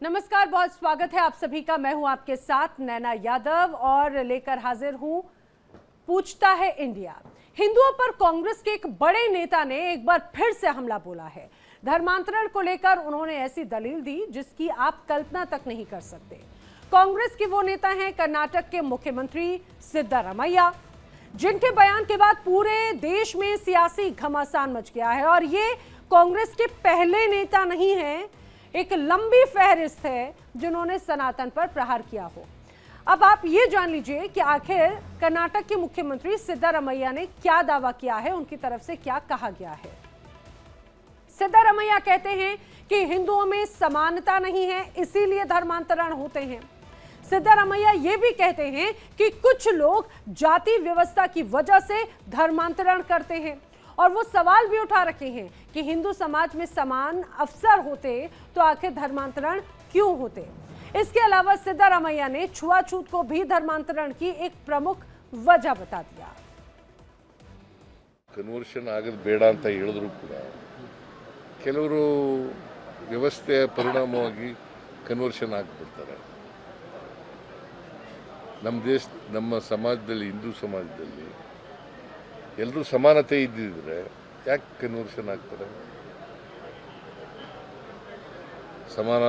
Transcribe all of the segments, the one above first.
नमस्कार, बहुत स्वागत है आप सभी का। मैं हूं आपके साथ नैना यादव और लेकर हाजिर हूं पूछता है इंडिया। हिंदुओं पर कांग्रेस के एक बड़े नेता ने एक बार फिर से हमला बोला है। धर्मांतरण को लेकर उन्होंने ऐसी दलील दी जिसकी आप कल्पना तक नहीं कर सकते। कांग्रेस के वो नेता हैं कर्नाटक के मुख्यमंत्री सिद्धारमैया, जिनके बयान के बाद पूरे देश में सियासी घमासान मच गया है। और ये कांग्रेस के पहले नेता नहीं हैं, एक लंबी फहरिस्त है जिन्होंने सनातन पर प्रहार किया हो। अब आप ये जान लीजिए कि आखिर कर्नाटक के मुख्यमंत्री सिद्धारमैया ने क्या दावा किया है, उनकी तरफ से क्या कहा गया है। सिद्धारमैया कहते हैं कि हिंदुओं में समानता नहीं है, इसीलिए धर्मांतरण होते हैं। सिद्धारमैया ये भी कहते हैं कि कुछ लोग जाति व्यवस्था की वजह से धर्मांतरण करते हैं और वो सवाल भी उठा रखे हैं कि हिंदू समाज में समान अवसर होते तो आखिर धर्मांतरण क्यों होते। इसके अलावा सिद्धारमैया ने छुआछूत को भी धर्मांतरण की एक प्रमुख वजह बता दिया। ಕನ್ವರ್ಷನ್ ಆಗೋದು ಬೇಡ ಅಂತ ಹೇಳಿದ್ರು ಕೂಡ ಕೆಲವರು ವ್ಯವಸ್ಥೆಯ ಪರಿಣಾಮವಾಗಿ ಕನ್ವರ್ಷನ್ ಆಗಿಬಿಡ್ತಾರೆ. ನಮ್ಮ ಸಮಾಜದಲ್ಲಿ ಹಿಂದೂ ಸಮಾಜದಲ್ಲಿ ಎಲ್ಲರೂ ಸಮಾನತೆ ಇದ್ದಿದ್ರೆ ಯಾಕೆ ಕನ್ವರ್ಷನ್ ಆಗ್ತಾರೆ? ಸಮಾನ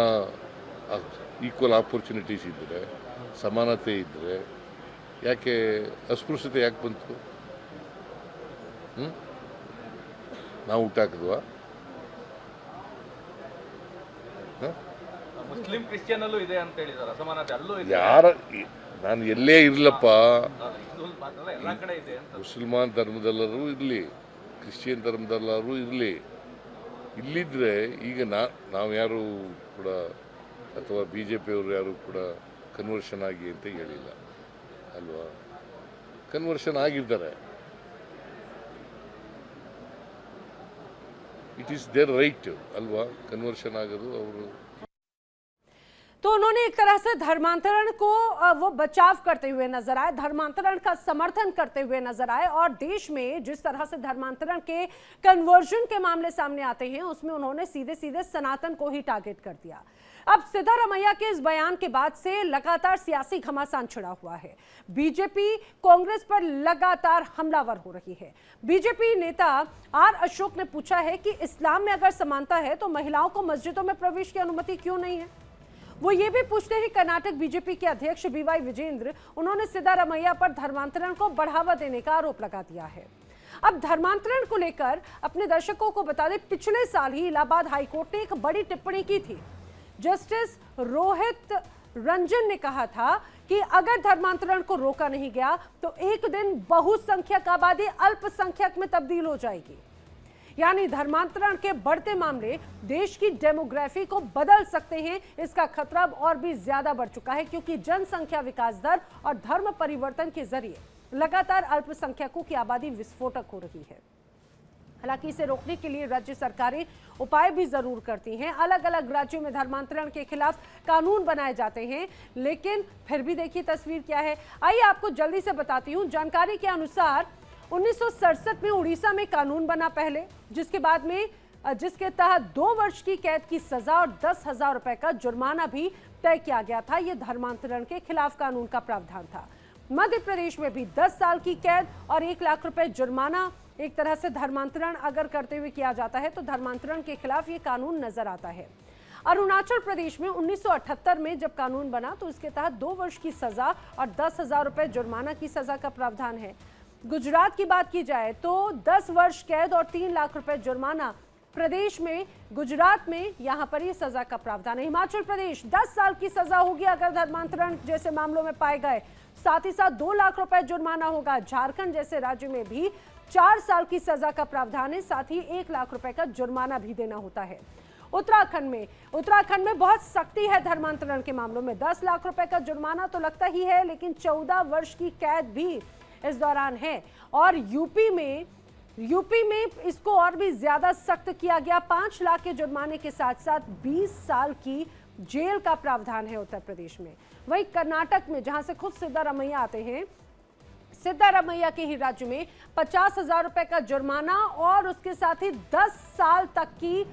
ಈಕ್ವಲ್ ಆಪರ್ಚುನಿಟೀಸ್ ಇದ್ದರೆ, ಸಮಾನತೆ ಇದ್ದರೆ ಯಾಕೆ ಅಸ್ಪೃಶ್ಯತೆ ಯಾಕೆ ಬಂತು? ನಾವು ಹುಟ್ಟಾಕಿದ್ವಾ? ಮುಸ್ಲಿಂ ಕ್ರಿಶ್ಚಿಯನ್ ಅಲ್ಲೂ ಇದೆ ಅಂತ ಹೇಳಿದಾರೆ, ಅಸಮಾನತೆ ಅಲ್ಲೂ ಇದೆ. ಯಾರ ನಾನು ಎಲ್ಲೇ ಇರಲಪ್ಪ, ಎಲ್ಲ ಕಡೆ ಇದೆ ಅಂತ. ಮುಸಲ್ಮಾನ್ ಧರ್ಮದಲ್ಲರೂ ಇರಲಿ, ಕ್ರಿಶ್ಚಿಯನ್ ಧರ್ಮದಲ್ಲರೂ ಇರಲಿ, ಇಲ್ಲಿದ್ರೆ ಈಗ ನಾವು ಯಾರು ಕೂಡ ಅಥವಾ BJP ಅವರು ಯಾರು ಕೂಡ ಕನ್ವರ್ಷನ್ ಆಗಿ ಅಂತ ಹೇಳಿಲ್ಲ ಅಲ್ವಾ? ಕನ್ವರ್ಷನ್ ಆಗಿರ್ತಾರೆ, ಇಟ್ ಈಸ್ ದೇರ್ ರೈಟ್ ಅಲ್ವಾ ಕನ್ವರ್ಷನ್ ಆಗೋದು ಅವರು. तो उन्होंने एक तरह से धर्मांतरण को वो बचाव करते हुए नजर आए, धर्मांतरण का समर्थन करते हुए नजर आए। और देश में जिस तरह से धर्मांतरण के कन्वर्जन के मामले सामने आते हैं उसमें उन्होंने सीधे सीधे सनातन को ही टारगेट कर दिया। अब सिद्धारमैया के इस बयान के बाद से लगातार सियासी घमासान छिड़ा हुआ है। बीजेपी कांग्रेस पर लगातार हमलावर हो रही है। बीजेपी नेता R अशोक ने पूछा है कि इस्लाम में अगर समानता है तो महिलाओं को मस्जिदों में प्रवेश की अनुमति क्यों नहीं है। वो ये भी पूछते हैं कर्नाटक बीजेपी के अध्यक्ष BY विजेंद्र, उन्होंने सिद्धारमैया पर धर्मांतरण को बढ़ावा देने का आरोप लगा दिया है। अब धर्मांतरण को लेकर अपने दर्शकों को बता दें, पिछले साल ही इलाहाबाद हाईकोर्ट ने एक बड़ी टिप्पणी की थी। जस्टिस रोहित रंजन ने कहा था कि अगर धर्मांतरण को रोका नहीं गया तो एक दिन बहुसंख्यक आबादी अल्पसंख्यक में तब्दील हो जाएगी। यानी धर्मांतरण के बढ़ते मामले देश की डेमोग्राफी को बदल सकते हैं। इसका खतरा और भी ज्यादा बढ़ चुका है क्योंकि जनसंख्या विकास दर और धर्म परिवर्तन के जरिए लगातार अल्पसंख्यकों की आबादी विस्फोटक हो रही है। हालांकि इसे रोकने के लिए राज्य सरकारें उपाय भी जरूर करती हैं। अलग अलग राज्यों में धर्मांतरण के खिलाफ कानून बनाए जाते हैं, लेकिन फिर भी देखिए तस्वीर क्या है। आइए आपको जल्दी से बताती हूँ। जानकारी के अनुसार 1967 में उड़ीसा में कानून बना पहले, जिसके तहत 2 वर्ष की कैद की सजा और 10,000 रुपए का जुर्माना भी तय किया गया था। यह धर्मांतरण के खिलाफ कानून का प्रावधान था। मध्य प्रदेश में भी 10 साल की कैद और 1 लाख रुपए जुर्माना एक तरह से धर्मांतरण अगर करते हुए किया जाता है तो धर्मांतरण के खिलाफ ये कानून नजर आता है। अरुणाचल प्रदेश में 1978 में जब कानून बना तो इसके तहत 2 वर्ष की सजा और 10,000 रुपए जुर्माना की सजा का प्रावधान है। गुजरात की बात की जाए तो 10 वर्ष कैद और 3 लाख रुपए जुर्माना प्रदेश में, गुजरात में यहां पर ये सजा का प्रावधान है। हिमाचल प्रदेश 10 साल की सजा होगी अगर धर्मांतरण जैसे मामलों में पाए गए, साथ ही साथ 2 लाख रुपए जुर्माना होगा। झारखंड जैसे राज्य में भी 4 साल की सजा का प्रावधान है, साथ ही 1 लाख रुपए का जुर्माना भी देना होता है। उत्तराखंड में बहुत सख्ती है धर्मांतरण के मामलों में। 10 लाख रुपए का जुर्माना तो लगता ही है, लेकिन 14 वर्ष की कैद भी इस दौरान है। और यूपी में इसको और भी ज्यादा सख्त किया गया। 5 लाख के जुर्माने के साथ साथ 20 साल की जेल का प्रावधान है उत्तर प्रदेश में। वहीं कर्नाटक में, जहां से खुद सिद्धारमैया आते हैं, सिद्धारमैया के ही राज्य में 50,000 रुपए का जुर्माना और उसके साथ ही 10 साल तक की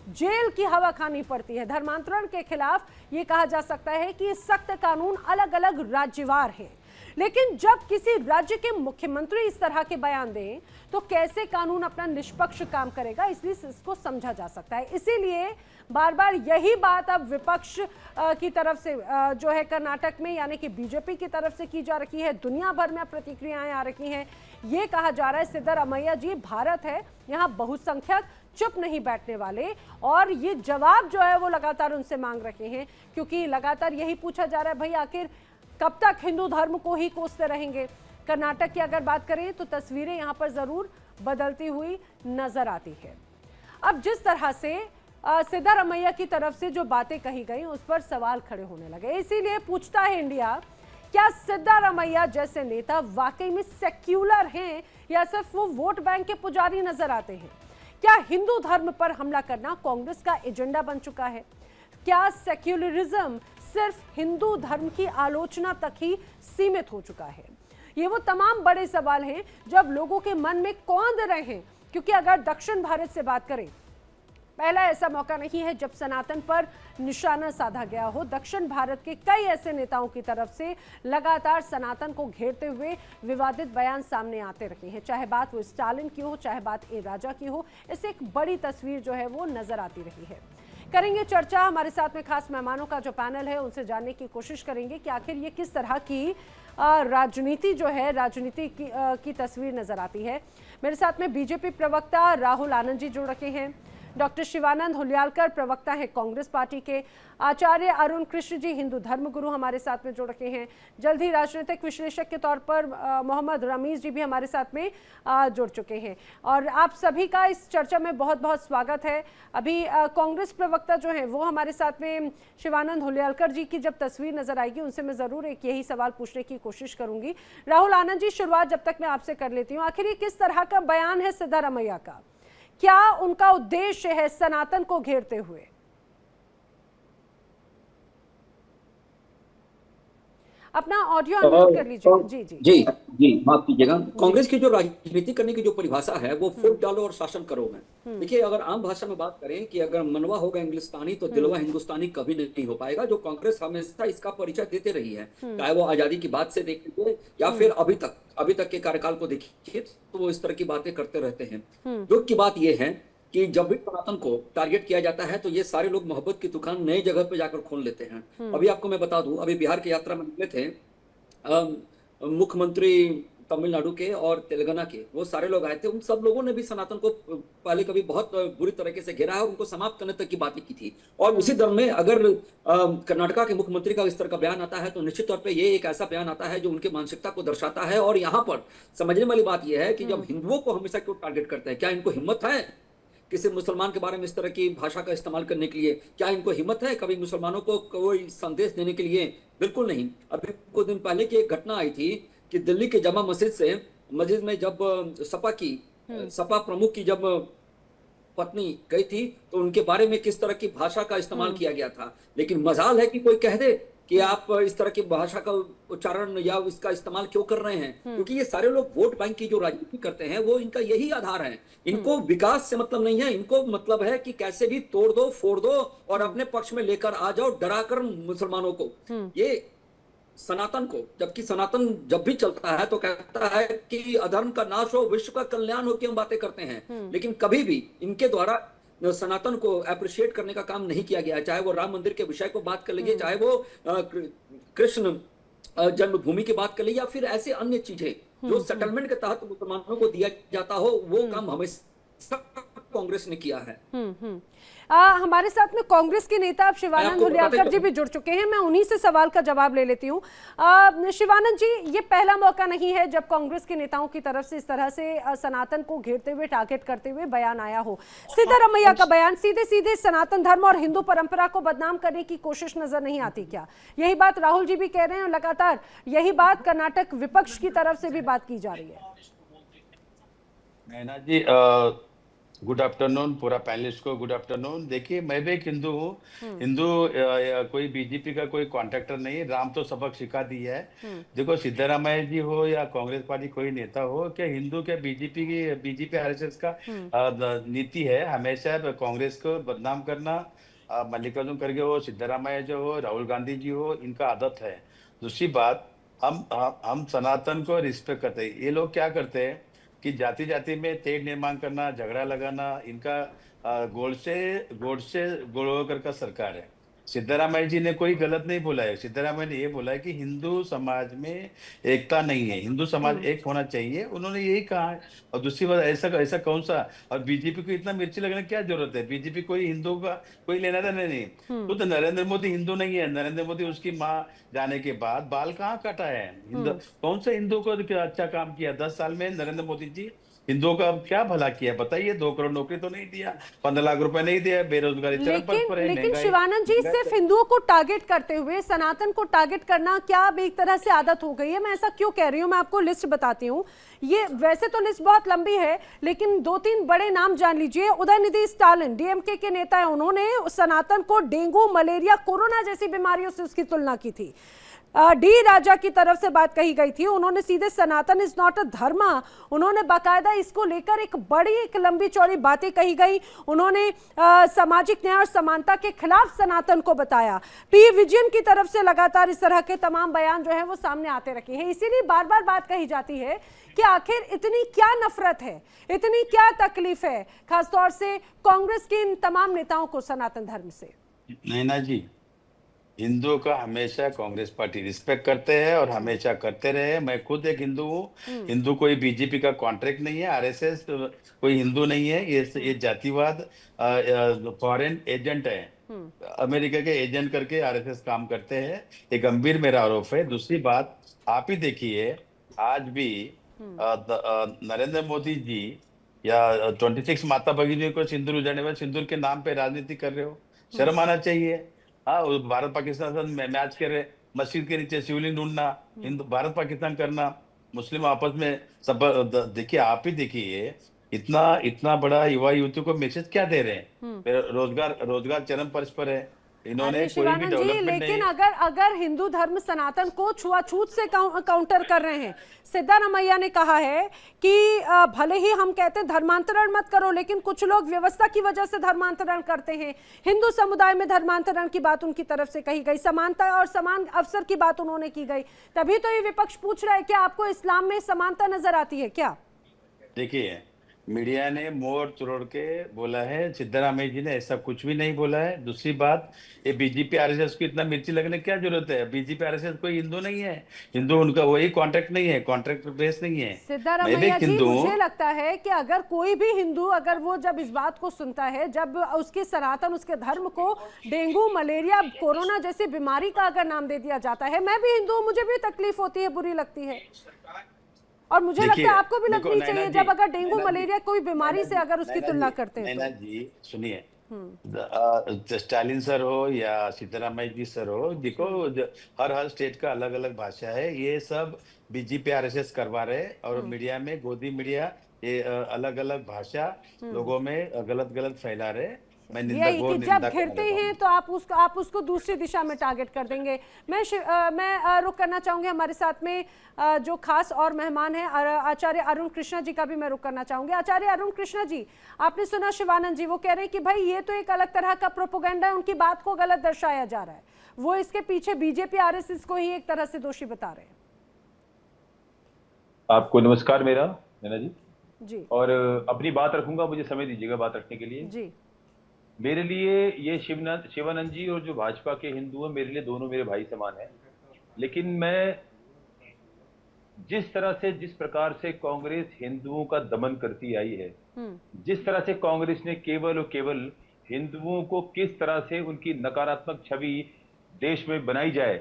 जेल की हवा खानी पड़ती है। धर्मांतरण के खिलाफ ये कहा जा सकता है कि सख्त कानून अलग अलग राज्यवार है, लेकिन जब किसी राज्य के मुख्यमंत्री इस तरह के बयान दें तो कैसे कानून अपना निष्पक्ष काम करेगा, इसलिए इसको समझा जा सकता है। इसीलिए बार बार यही बात अब विपक्ष की तरफ से जो है कर्नाटक में यानी कि बीजेपी की तरफ से की जा रही है। दुनिया भर में प्रतिक्रियाएं आ रही हैं। ये कहा जा रहा है सिद्धरामैया जी भारत है, यहाँ बहुसंख्यक चुप नहीं बैठने वाले, और ये जवाब जो है वो लगातार उनसे मांग रहे हैं, क्योंकि लगातार यही पूछा जा रहा है भाई आखिर कब तक हिंदू धर्म को ही कोसते रहेंगे। कर्नाटक की अगर बात करें तो तस्वीरें यहाँ पर जरूर बदलती हुई नजर आती है। अब जिस तरह से सिद्धरामैया की तरफ से जो बातें कही गई उस पर सवाल खड़े होने लगे। इसीलिए पूछता है इंडिया, क्या सिद्धरामैया जैसे नेता वाकई में सेक्युलर हैं या सिर्फ वो वोट बैंक के पुजारी नजर आते हैं? क्या हिंदू धर्म पर हमला करना कांग्रेस का एजेंडा बन चुका है? क्या सेक्युलरिज्म सिर्फ हिंदू धर्म की आलोचना तक ही सीमित हो चुका है? ये वो तमाम बड़े सवाल हैं जब लोगों के मन में कौंध रहे हैं, क्योंकि अगर दक्षिण भारत से बात करें, पहला ऐसा मौका नहीं है जब सनातन पर निशाना साधा गया हो। दक्षिण भारत के कई ऐसे नेताओं की तरफ से लगातार सनातन को घेरते हुए विवादित बयान सामने आते रहे हैं, चाहे बात वो स्टालिन की हो, चाहे बात ए राजा की हो। इससे एक बड़ी तस्वीर जो है वो नजर आती रही है। करेंगे चर्चा, हमारे साथ में खास मेहमानों का जो पैनल है उनसे जानने की कोशिश करेंगे कि आखिर ये किस तरह की राजनीति जो है, राजनीति की तस्वीर नजर आती है। मेरे साथ में बीजेपी प्रवक्ता राहुल आनंद जी जुड़ रखे हैं, डॉक्टर शिवानंद हुलियालकर प्रवक्ता है कांग्रेस पार्टी के, आचार्य अरुण कृष्ण जी हिंदू धर्म गुरु हमारे साथ में जुड़ रखे हैं, जल्द ही राजनीतिक विश्लेषक के तौर पर मोहम्मद रमीज जी भी हमारे साथ में जुड़ चुके हैं। और आप सभी का इस चर्चा में बहुत बहुत स्वागत है। अभी कांग्रेस प्रवक्ता जो है वो हमारे साथ में शिवानंद हुलियालकर जी की जब तस्वीर नजर आएगी उनसे मैं जरूर एक यही सवाल पूछने की कोशिश करूंगी। राहुल आनंद जी, शुरुआत जब तक मैं आपसे कर लेती हूँ, आखिर ये किस तरह का बयान है सिद्धरामैया का? क्या उनका उद्देश्य है सनातन को घेरते हुए? अपना ऑडियो अनम्यूट कर लीजिए। जी जी जी जी माफ कीजिएगा। कांग्रेस की जो राजनीति करने की जो परिभाषा है वो फुट डालो और शासन करो में। देखिए, अगर आम भाषा में बात करें कि अगर मनवा होगा इंग्लिस्तानी तो दिलवा हिंदुस्तानी कभी नहीं हो पाएगा, जो कांग्रेस हमेशा इसका परिचय देते रही है। चाहे वो आजादी की बात से देखिए या फिर अभी तक के कार्यकाल को देखिए तो वो इस तरह की बातें करते रहते हैं। दुख की बात यह है कि जब भी सनातन को टारगेट किया जाता है तो ये सारे लोग मोहब्बत की दुकान नई जगह पे जाकर खोल लेते हैं। अभी आपको मैं बता दूं, अभी बिहार की यात्रा में निकले थे मुख्यमंत्री तमिलनाडु के और तेलंगाना के, वो सारे लोग आए थे। उन सब लोगों ने भी सनातन को पहले कभी बहुत बुरी तरीके से घेरा है और उनको समाप्त करने तक की बातें की थी। और उसी दर में अगर कर्नाटका के मुख्यमंत्री का इस तरह का बयान आता है तो निश्चित तौर पे ये एक ऐसा बयान आता है जो उनकी मानसिकता को दर्शाता है। और यहाँ पर समझने वाली बात यह है कि जब हिंदुओं को हमेशा क्यों टारगेट करते हैं? क्या इनको हिम्मत है किसी मुसलमान के बारे में इस तरह की भाषा का इस्तेमाल करने के लिए? क्या इनको हिम्मत है कभी मुसलमानों को कोई संदेश देने के लिए? बिल्कुल नहीं। अभी कुछ दिन पहले की एक घटना आई थी कि दिल्ली के जमा मस्जिद में जब सपा प्रमुख की जब पत्नी गई थी तो उनके बारे में किस तरह की भाषा का इस्तेमाल किया गया था। लेकिन मजाल है कि कोई कह दे कि आप इस तरह की भाषा का उच्चारण या इसका इस्तेमाल क्यों कर रहे हैं, क्योंकि ये सारे लोग वोट बैंक की जो राजनीति करते हैं वो इनका यही आधार है। इनको विकास से मतलब नहीं है, इनको मतलब है कि कैसे भी तोड़ दो फोड़ दो और अपने पक्ष में लेकर आ जाओ, डराकर मुसलमानों को। ये सनातन को, जबकि सनातन जब भी चलता है तो कहता है कि अधर्म का नाश हो, विश्व का कल्याण हो की हम बातें करते हैं, लेकिन कभी भी इनके द्वारा सनातन को अप्रिशिएट करने का काम नहीं किया गया। चाहे वो राम मंदिर के विषय को बात कर लीजिए, चाहे वो कृष्ण जन्मभूमि की बात कर लीजिए, या फिर ऐसे अन्य चीजें जो सेटलमेंट के तहत मुसलमानों को दिया जाता हो, वो काम हमेशा कांग्रेस ने किया है। हमारे साथ में कांग्रेस के नेता अब शिवानंद हुलियालकर जी भी जुड़ चुके हैं। मैं उन्हीं से सवाल का जवाब ले लेती हूँ। शिवानंद जी, ये पहला मौका नहीं है जब कांग्रेस के नेताओं की तरफ से इस तरह से सनातन को घेरते हुए, टारगेट करते हुए बयान आया हो। सिद्धरामैया का बयान सीधे सीधे सनातन धर्म और हिंदू परंपरा को बदनाम करने की कोशिश नजर नहीं आती क्या? यही बात राहुल जी भी कह रहे हैं और लगातार यही बात कर्नाटक विपक्ष की तरफ से भी बात की जा रही है। नैना जी, गुड आफ्टरनून पूरा पैनलिस्ट को गुड आफ्टरनून। देखिए मैं भी एक हिंदू हूँ। हिंदू कोई बीजेपी का कोई कॉन्ट्रैक्टर नहीं। राम तो सबक सिखा दी है। देखो सिद्धरामैया जी हो या कांग्रेस पार्टी कोई नेता हो, क्या हिंदू क्या बीजेपी आरएसएस का नीति है हमेशा कांग्रेस को बदनाम करना। मल्लिकार्जुन खड़गे हो, सिद्धरामैया जो हो, राहुल गांधी जी हो, इनका आदत है। दूसरी बात, हम सनातन को रिस्पेक्ट करते हैं। ये लोग क्या करते हैं कि जाति जाति में तेढ़ निर्माण करना, झगड़ा लगाना, इनका गोडसे गोलवलकर का सरकार है। सिद्धरामैया जी ने कोई गलत नहीं बोला है। सिद्धरामैया ने ये बोला है कि हिंदू समाज में एकता नहीं है, हिंदू समाज एक होना चाहिए, उन्होंने यही कहा है। और दूसरी बात, ऐसा ऐसा कौन सा, और बीजेपी को इतना मिर्ची लगने की क्या जरूरत है? बीजेपी कोई हिंदू का कोई लेना देना नहीं। तो नरेंद्र मोदी हिंदू नहीं है। नरेंद्र मोदी उसकी माँ जाने के बाद बाल कहाँ काटा है? हिंदू कौन सा हिंदू को अच्छा काम किया 10 साल में? नरेंद्र मोदी जी हिंदुओं का क्या भला किया बताइए? 2 करोड़ नौकरी तो नहीं दिया, 15 लाख रुपए नहीं दिया, बेरोजगारी चरम पर है, लेकिन शिवानंद जी, सिर्फ हिंदुओं को टारगेट करते हुए सनातन को टारगेट करना क्या अब एक तरह से आदत हो गई है? मैं ऐसा क्यों कह रही हूँ, मैं आपको लिस्ट बताती हूँ। ये वैसे तो लिस्ट बहुत लंबी है, लेकिन 2-3 बड़े नाम जान लीजिए। उदयनिधि स्टालिन डीएमके के नेता है, उन्होंने सनातन को डेंगू, मलेरिया, कोरोना जैसी बीमारियों से उसकी तुलना की थी। डी राजा की तरफ से बात कही गई थी, उन्होंने सीधे सनातन इज नॉट अ धर्म, उन्होंने बाकायदा इसको लेकर एक लंबी चौड़ी बातें कही गई। उन्होंने सामाजिक न्याय और समानता के खिलाफ सनातन को बताया। पी विजयन की तरफ से लगातार इस तरह के तमाम बयान जो है वो सामने आते रखे हैं। इसीलिए बार बार बात कही जाती है कि आखिर इतनी क्या नफरत है, इतनी क्या तकलीफ है खासतौर से कांग्रेस के इन तमाम नेताओं को सनातन धर्म से? नैना जी, हिंदुओं का हमेशा कांग्रेस पार्टी रिस्पेक्ट करते हैं और हमेशा करते रहे। मैं खुद एक हिंदू हूँ। हिंदू कोई बीजेपी का कॉन्ट्रैक्ट नहीं है, आरएसएस कोई हिंदू नहीं है। ये जातिवाद फॉरेन एजेंट है, अमेरिका के एजेंट करके आरएसएस काम करते हैं। ये गंभीर मेरा आरोप है। दूसरी बात, आप ही देखिए आज भी नरेंद्र मोदी जी या 26 माता भगिनी को सिंदूर उजाड़ने में सिंदूर के नाम पे राजनीति कर रहे हो, शर्म आना चाहिए। हाँ, भारत पाकिस्तान से मैच कर रहे, मस्जिद के नीचे शिवलिंग ढूंढना, हिंदू भारत पाकिस्तान करना, मुस्लिम आपस में सब देखिए, आप ही देखिए इतना इतना बड़ा युवा युवतियों को मैसेज क्या दे रहे हैं? रोजगार चरम पर्स पर है। इन्होंने अरे कोई भी शिवानंद जी, डेवलपमेंट लेकिन नहीं। अगर हिंदू धर्म सनातन को छुआछूत से काउंटर कर रहे हैं। सिद्धरामैया ने कहा है कि भले ही हम कहते हैं धर्मांतरण मत करो, लेकिन कुछ लोग व्यवस्था की वजह से धर्मांतरण करते हैं। हिंदू समुदाय में धर्मांतरण की बात उनकी तरफ से कही गई, समानता और समान अवसर की बात उन्होंने की गई। तभी तो ये विपक्ष पूछ रहा है कि आपको इस्लाम में समानता नजर आती है क्या? देखिए, मीडिया ने मोड़ तोड़ के बोला है, सिद्धरामैया जी ने ऐसा कुछ भी नहीं बोला है। दूसरी बात, ये बीजेपी आरएसएस को इतना मिर्ची लगने की क्या जरूरत है? बीजेपी आरएसएस कोई हिंदू नहीं है। हिंदू उनका वही कॉन्ट्रैक्ट नहीं है, कॉन्ट्रैक्ट बेस नहीं है। मैं भी सिद्धरामैया एक जी, हिंदू हूँ। मुझे लगता है कि अगर कोई भी हिंदू, अगर वो जब इस बात को सुनता है, जब उसके सनातन, उसके धर्म को डेंगू, मलेरिया, कोरोना जैसी बीमारी का अगर नाम दे दिया जाता है, मैं भी हिंदू हूं, मुझे भी तकलीफ होती है, बुरी लगती है। और मुझे लगता है आपको भी लगनी चाहिए जब अगर डेंगू, मलेरिया कोई बीमारी से अगर उसकी तुलना करते हैं। नैना जी सुनिए, स्टालिन सर हो या सिद्धरामैया जी सर हो, देखो हर स्टेट का अलग अलग भाषा है। ये सब बीजेपी आरएसएस करवा रहे और मीडिया में गोदी मीडिया ये अलग अलग भाषा लोगों में गलत गलत फैला रहे। मैं यही कि जब घिरते हैं तो आप उसको दूसरी दिशा में टारगेट कर देंगे। मैं रुक करना चाहूंगी, हमारे साथ में जो खास और मेहमान हैं आचार्य अरुण कृष्णा जी का भी मैं रुक करना चाहूंगी। आचार्य अरुण कृष्णा जी, आपने सुना शिवानंद जी, वो कह रहे हैं कि भाई ये तो एक अलग तरह का प्रोपेगेंडा है, उनकी बात को गलत दर्शाया जा रहा है, वो इसके पीछे बीजेपी आरएसएस को ही एक तरह से दोषी बता रहे हैं। आपको नमस्कार मेरा, नैना जी। और अपनी बात रखूंगा, मुझे समय दीजिएगा बात रखने के लिए। जी। मेरे लिए ये शिवानंद जी और जो भाजपा के हिंदू हैं, मेरे लिए दोनों मेरे भाई समान हैं। लेकिन मैं जिस प्रकार से कांग्रेस हिंदुओं का दमन करती आई है, जिस तरह से कांग्रेस ने केवल और केवल हिंदुओं को किस तरह से उनकी नकारात्मक छवि देश में बनाई जाए,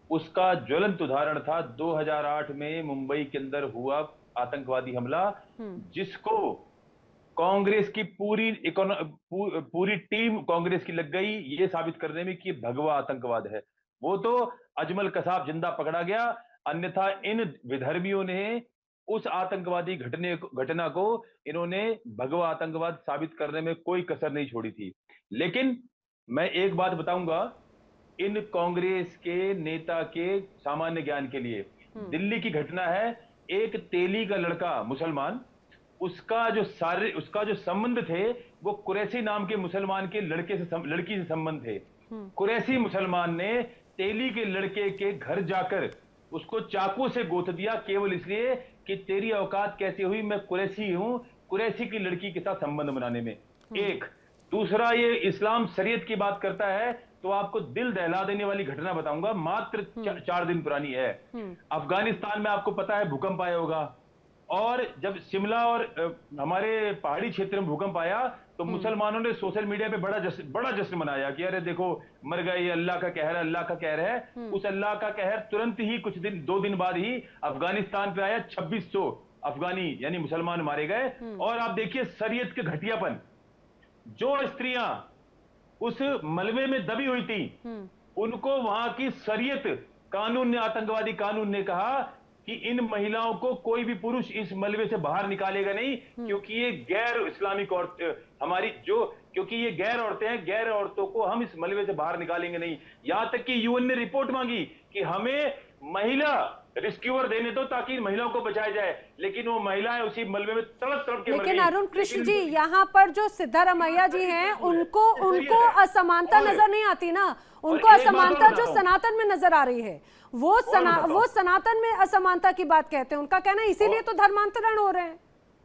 उसका ज्वलंत उदाहरण था 2008 में मुंबई के अंदर हुआ आतंकवादी हमला, जिसको कांग्रेस की पूरी टीम कांग्रेस की लग गई ये साबित करने में कि भगवा आतंकवाद है। वो तो अजमल कसाब जिंदा पकड़ा गया, अन्यथा इन विधर्मियों ने उस आतंकवादी घटना को इन्होंने भगवा आतंकवाद साबित करने में कोई कसर नहीं छोड़ी थी। लेकिन मैं एक बात बताऊंगा इन कांग्रेस के नेता के सामान्य ज्ञान के लिए, दिल्ली की घटना है, एक तेली का लड़का मुसलमान, उसका जो संबंध थे वो कुरैशी नाम के मुसलमान के लड़की से संबंध थे। कुरैशी मुसलमान ने तेली के लड़के के घर जाकर उसको चाकू से गोत दिया केवल इसलिए कि तेरी औकात कैसे हुई, मैं कुरैशी हूं, कुरैशी की लड़की के साथ संबंध बनाने में। एक दूसरा, ये इस्लाम शरीयत की बात करता है तो आपको दिल दहला देने वाली घटना बताऊंगा, मात्र 4 दिन पुरानी है। अफगानिस्तान में आपको पता है भूकंप आया होगा, और जब शिमला और हमारे पहाड़ी क्षेत्र में भूकंप आया तो मुसलमानों ने सोशल मीडिया पे बड़ा जश्न मनाया कि अरे देखो मर गए, ये अल्लाह का कहर है, अल्लाह का कहर है। उस अल्लाह का कहर तुरंत ही 2 दिन बाद ही अफगानिस्तान पे आया। 2600 अफगानी यानी मुसलमान मारे गए। और आप देखिए शरीयत के घटियापन, जो स्त्रियां उस मलबे में दबी हुई थी उनको वहां की शरीयत कानून ने, आतंकवादी कानून ने कहा कि इन महिलाओं को कोई भी पुरुष इस मलबे से बाहर निकालेगा नहीं, क्योंकि ये गैर इस्लामिक क्योंकि ये गैर औरतें हैं, गैर औरतों को हम इस मलबे से बाहर निकालेंगे नहीं। यहां तक कि यूएन ने रिपोर्ट मांगी कि हमें महिला रिस्क्यूअर देने दो ताकि इन महिलाओं को बचाया जाए, लेकिन वो महिलाएं उसी मलबे में तड़प के मर गई। लेकिन अरुण कृष्ण जी, यहाँ पर जो सिद्धारमैया जी हैं उनको असमानता नजर नहीं आती ना, उनको असमानता जो सनातन में नजर आ रही है वो सनातन में असमानता की बात कहते हैं। उनका कहना है इसीलिए तो धर्मांतरण हो रहे हैं।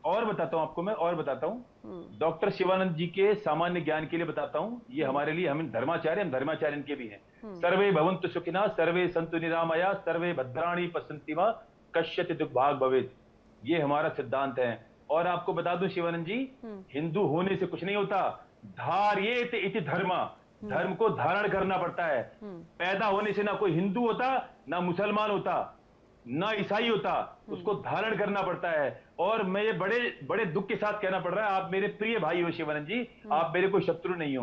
और बताता हूं आपको, मैं और बताता हूं, डॉक्टर शिवानंद जी के सामान्य ज्ञान के लिए बताता हूं, ये हमारे लिए, हम धर्माचार्य इनके भी हैं। सर्वे भवन्तु सुखिनः, सर्वे सन्तु निरामया, सर्वे भद्राणि पश्यन्ति मा कश्चित् दुर्भाग् भवेत्। ये हमारा सिद्धांत है। और आपको बता दूं शिवानंद जी, हिंदू होने से कुछ नहीं होता, धार्येत इति धर्म, धर्म को धारण करना पड़ता है। पैदा होने से ना कोई हिंदू होता, ना मुसलमान होता, ना ईसाई होता, उसको धारण करना पड़ता है। और मैं ये बड़े बड़े दुख के साथ कहना पड़ रहा है, आप मेरे प्रिय भाई हो शिवानंद जी, आप मेरे कोई शत्रु नहीं हो।